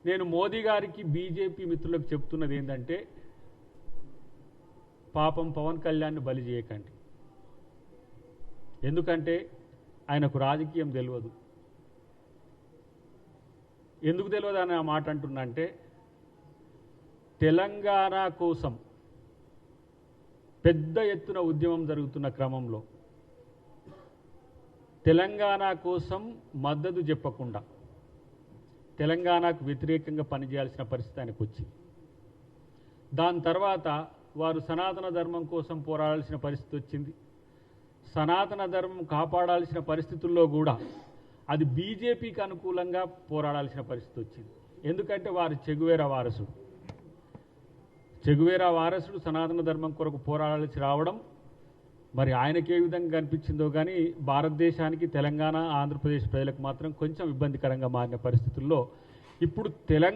నేను మోదీ గారికి బీజేపీ మిత్రులకు చెప్తున్నది ఏంటంటే, పాపం పవన్ కళ్యాణ్ని బలి చేయకండి. ఎందుకంటే ఆయనకు రాజకీయం తెలియదు. ఎందుకు తెలియదు అని ఆ మాట అంటున్నా అంటే, తెలంగాణ కోసం పెద్ద ఎత్తున ఉద్యమం జరుగుతున్న క్రమంలో తెలంగాణ కోసం మద్దతు చెప్పకుండా తెలంగాణకు వ్యతిరేకంగా పనిచేయాల్సిన పరిస్థితి ఆయనకు వచ్చింది. దాని తర్వాత వారు సనాతన ధర్మం కోసం పోరాడాల్సిన పరిస్థితి వచ్చింది. సనాతన ధర్మం కాపాడాల్సిన పరిస్థితుల్లో కూడా అది బీజేపీకి అనుకూలంగా పోరాడాల్సిన పరిస్థితి వచ్చింది. ఎందుకంటే వారు చెగువేరా వారసుడు సనాతన ధర్మం కొరకు పోరాడాల్సి రావడం మరి ఆయనకి ఏ విధంగా కనిపించిందో కానీ భారతదేశానికి తెలంగాణ ఆంధ్రప్రదేశ్ ప్రజలకు మాత్రం కొంచెం ఇబ్బందికరంగా మారిన పరిస్థితుల్లో ఇప్పుడు